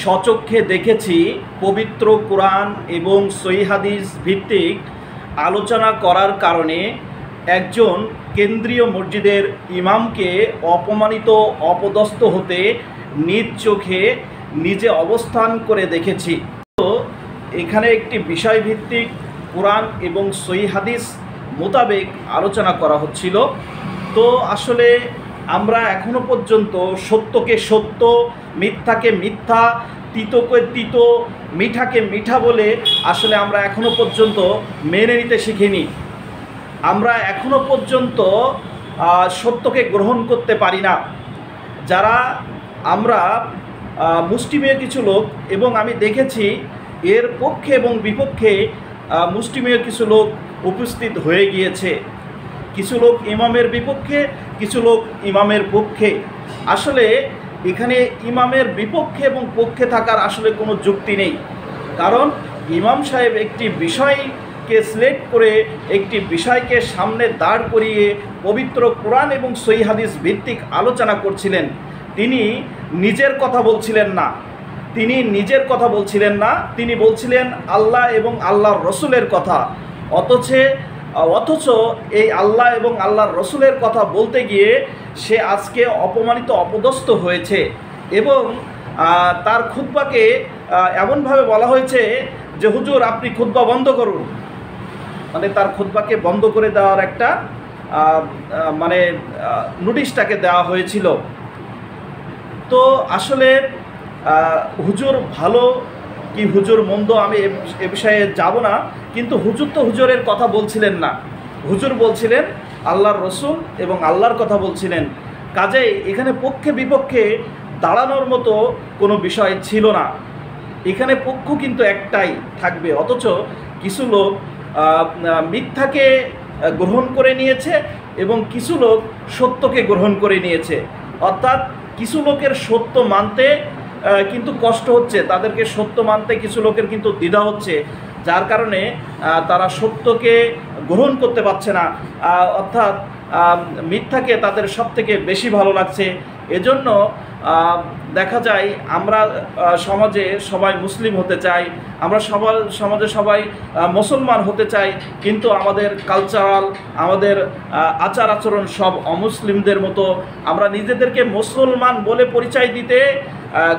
স্বচক্ষে দেখেছি পবিত্র কোরআন এবং সহিহ হাদিস ভিত্তিক আলোচনা করার কারণে একজন কেন্দ্রীয় মসজিদের ইমামকে অপমানিত অপদস্থ হতে নিজ চোখে নিজে অবস্থান করে দেখেছি। তো এখানে একটি বিষয়ভিত্তিক কোরআন এবং সহিহ হাদিস মোতাবেক আলোচনা করা হচ্ছিল। তো আসলে আমরা এখনো পর্যন্ত সত্যকে সত্য, মিথ্যাকে মিথ্যা, তিতকে তিত, মিঠাকে মিঠা বলে আসলে আমরা এখনো পর্যন্ত মেনে নিতে শিখিনি। আমরা এখনো পর্যন্ত সত্যকে গ্রহণ করতে পারি না। যারা আমরা মুষ্টিমেয় কিছু লোক, এবং আমি দেখেছি এর পক্ষে এবং বিপক্ষে মুষ্টিমেয় কিছু লোক উপস্থিত হয়ে গিয়েছে। কিছু লোক ইমামের বিপক্ষে, কিছু লোক ইমামের পক্ষে। আসলে এখানে ইমামের বিপক্ষে এবং পক্ষে থাকার আসলে কোনো যুক্তি নেই। কারণ ইমাম সাহেব একটি বিষয়কে সিলেক্ট করে, একটি বিষয়কে সামনে দাঁড় করিয়ে পবিত্র কোরআন এবং সহিহ হাদিস ভিত্তিক আলোচনা করছিলেন। তিনি নিজের কথা বলছিলেন না, তিনি বলছিলেন আল্লাহ এবং আল্লাহর রসুলের কথা। অথচ এই আল্লাহ এবং আল্লাহর রসুলের কথা বলতে গিয়ে সে আজকে অপমানিত অপদস্থ হয়েছে। এবং তার খুতবাকে এমনভাবে বলা হয়েছে যে হুজুর আপনি খুতবা বন্ধ করুন, মানে তার খুতবাকে বন্ধ করে দেওয়ার একটা নোটিশটাকে দেওয়া হয়েছিল। তো আসলে হুজুর ভালো কি হুজুর মন্দ আমি এ বিষয়ে যাব না, কিন্তু হুজুর তো হুজুরের কথা বলছিলেন না, হুজুর বলছিলেন আল্লাহর রসুল এবং আল্লাহর কথা বলছিলেন। কাজেই এখানে পক্ষে বিপক্ষে দাঁড়ানোর মতো কোনো বিষয় ছিল না। এখানে পক্ষ কিন্তু একটাই থাকবে। অথচ কিছু লোক মিথ্যাকে গ্রহণ করে নিয়েছে এবং কিছু লোক সত্যকে গ্রহণ করে নিয়েছে। অর্থাৎ কিছু লোকের সত্য মানতে কিন্তু কষ্ট হচ্ছে, তাদেরকে সত্য মানতে কিছু লোকের কিন্তু দ্বিধা হচ্ছে, যার কারণে তারা সত্যকে গ্রহণ করতে পারছে না। অর্থাৎ মিথ্যাকে তাদের সবথেকে বেশি ভালো লাগছে। এজন্য দেখা যায় আমরা সমাজে সবাই মুসলিম হতে চাই, আমরা সমাজে সবাই মুসলমান হতে চাই, কিন্তু আমাদের কালচারাল, আমাদের আচার আচরণ সব অমুসলিমদের মতো। আমরা নিজেদেরকে মুসলমান বলে পরিচয় দিতে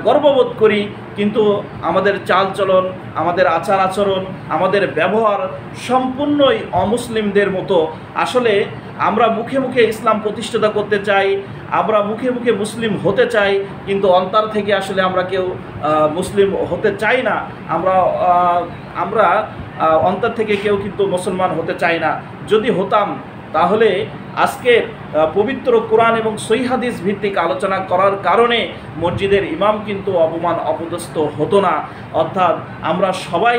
গর্ববোধ করি, কিন্তু আমাদের চালচলন, আমাদের আচার আচরণ, আমাদের ব্যবহার সম্পূর্ণই অমুসলিমদের মতো। আসলে আমরা মুখে মুখে ইসলাম প্রতিষ্ঠা করতে চাই, আমরা মুখে মুখে মুসলিম হতে চাই, কিন্তু অন্তর থেকে আসলে আমরা কেউ মুসলিম হতে চাই না। আমরা অন্তর থেকে কেউ কিন্তু মুসলমান হতে চাই না। যদি হতাম তাহলে আজকে পবিত্র কোরআন এবং সহিহ হাদিস ভিত্তিক আলোচনা করার কারণে মসজিদের ইমাম কিন্তু অপমান অপদস্থ হতো না। অর্থাৎ আমরা সবাই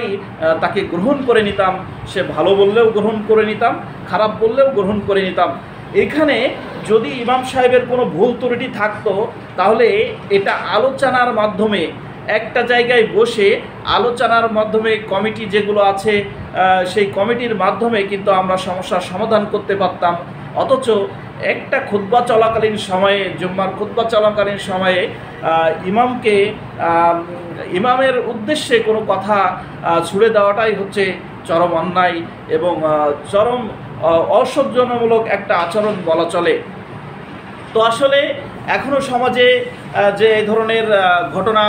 তাকে গ্রহণ করে নিতাম, সে ভালো বললেও গ্রহণ করে নিতাম, খারাপ বললেও গ্রহণ করে নিতাম। এখানে যদি ইমাম সাহেবের কোনো ভুল ত্রুটি থাকতো তাহলে এটা আলোচনার মাধ্যমে, একটা জায়গায় বসে আলোচনার মাধ্যমে, কমিটি যেগুলো আছে সেই কমিটির মাধ্যমে কিন্তু আমরা সমস্যার সমাধান করতে পারতাম। অথচ একটা খুতবা চলাকালীন সময়ে, জুম্মার খুতবা চলাকালীন সময়ে ইমামের উদ্দেশ্যে কোনো কথা ছুড়ে দেওয়াটাই হচ্ছে চরম অন্যায় এবং চরম অসহ্যজনমূলক একটা আচরণ বলা চলে। তো আসলে এখনও সমাজে যে এই ধরনের ঘটনা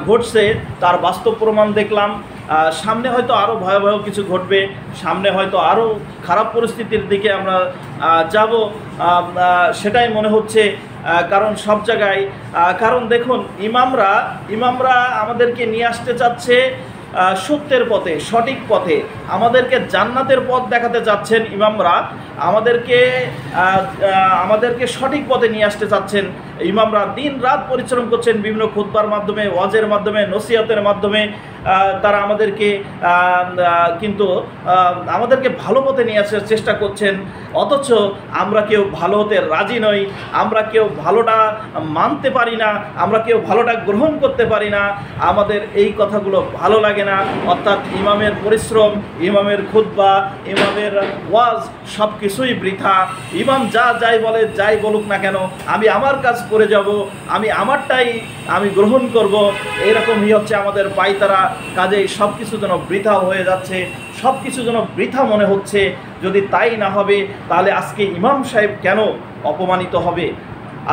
ঘটছে তার বাস্তব প্রমাণ দেখলাম। সামনে হয়তো আরও ভয়াবহ কিছু ঘটবে, সামনে হয়তো আরও খারাপ পরিস্থিতির দিকে আমরা যাব, সেটাই মনে হচ্ছে। কারণ সব জায়গায়, কারণ দেখুন ইমামরা আমাদেরকে নিয়ে আসতে চাচ্ছে সত্যের পথে, সঠিক পথে, আমাদেরকে জান্নাতের পথ দেখাতে চাচ্ছেন ইমামরা, আমাদেরকে সঠিক পথে নিয়ে আসতে চাচ্ছেন ইমামরা। দিন রাত পরিশ্রম করছেন বিভিন্ন খুতবার মাধ্যমে, ওয়াজের মাধ্যমে, নসিহতের মাধ্যমে। তারা আমাদেরকে ভালো পথে নিয়ে আসার চেষ্টা করছেন। অথচ আমরা কেউ ভালো হতে রাজি নই, আমরা কেউ ভালোটা মানতে পারি না, আমরা কেউ ভালোটা গ্রহণ করতে পারি না, আমাদের এই কথাগুলো ভালো লাগে না। অর্থাৎ ইমামের পরিশ্রম, ইমামের খুতবা, ইমামের ওয়াজ সব কিছুই বৃথা। ইমাম যাই বলে, যাই বলুক না কেন, আমি আমার কাজ করে যাব, আমি আমারটাই আমি গ্রহণ করব, এরকমই হচ্ছে আমাদের পায়তারা। কাজেই সব কিছু যেন বৃথা হয়ে যাচ্ছে, সব কিছু যেন বৃথা মনে হচ্ছে। যদি তাই না হবে তাহলে আজকে ইমাম সাহেব কেন অপমানিত হবে?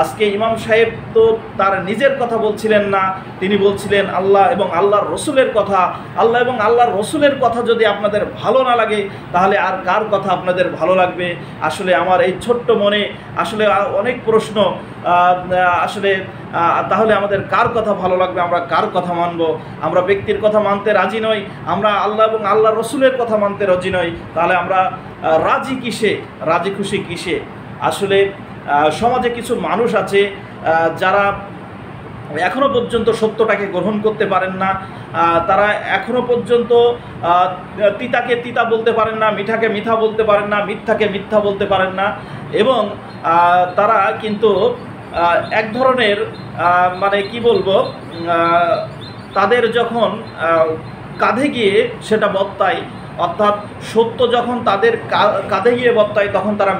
আজকে ইমাম সাহেব তো তার নিজের কথা বলছিলেন না, তিনি বলছিলেন আল্লাহ এবং আল্লাহর রসুলের কথা। আল্লাহ এবং আল্লাহর রসুলের কথা যদি আপনাদের ভালো না লাগে তাহলে আর কার কথা আপনাদের ভালো লাগবে? আসলে আমার এই ছোট্ট মনে আসলে অনেক প্রশ্ন। আসলে তাহলে আমাদের কার কথা ভালো লাগবে? আমরা কার কথা মানব? আমরা ব্যক্তির কথা মানতে রাজি নই, আমরা আল্লাহ এবং আল্লাহর রসুলের কথা মানতে রাজি নই, তাহলে আমরা রাজি কিসে, রাজি খুশি কিসে? আসলে সমাজে কিছু মানুষ আছে যারা এখনও পর্যন্ত সত্যটাকে গ্রহণ করতে পারেন না। তারা এখনও পর্যন্ত তিতাকে তিতা বলতে পারেন না, মিঠাকে মিঠা বলতে পারেন না, মিথ্যাকে মিথ্যা বলতে পারেন না। এবং তারা কিন্তু এক ধরনের মানে কি বলবো, তাদের যখন কাঁধে গিয়ে সেটা বর্তায়, অর্থাৎ সত্য যখন তাদের কাঁধে গিয়ে বর্তায়, তখন তারা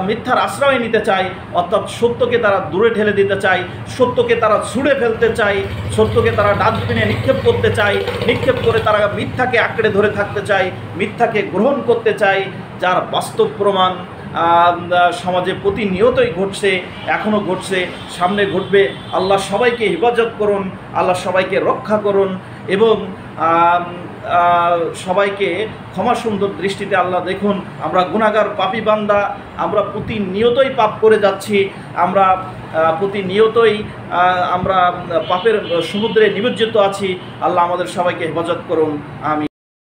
মিথ্যার আশ্রয় নিতে চায়, অর্থাৎ সত্যকে তারা দূরে ঠেলে দিতে চায়, সত্যকে তারা ছুঁড়ে ফেলতে চায়, সত্যকে তারা ডাস্টবিনে নিক্ষেপ করতে চায়, নিক্ষেপ করে তারা মিথ্যাকে আঁকড়ে ধরে থাকতে চায়, মিথ্যাকে গ্রহণ করতে চায়, যার বাস্তব প্রমাণ সমাজে প্রতিনিয়তই ঘটছে, এখনও ঘটছে, সামনে ঘটবে। আল্লাহ সবাইকে হেফাজত করুন, আল্লাহ সবাইকে রক্ষা করুন এবং সবাইকে ক্ষমা সুন্দর দৃষ্টিতে আল্লাহ দেখুন। আমরা গুনাহগার পাপী বান্দা, আমরা প্রতিনিয়তই পাপ করে যাচ্ছি, আমরা প্রতিনিয়তই আমরা পাপের সমুদ্রে নিমজ্জিত আছি। আল্লাহ আমাদের সবাইকে হেফাজত করুন। আমি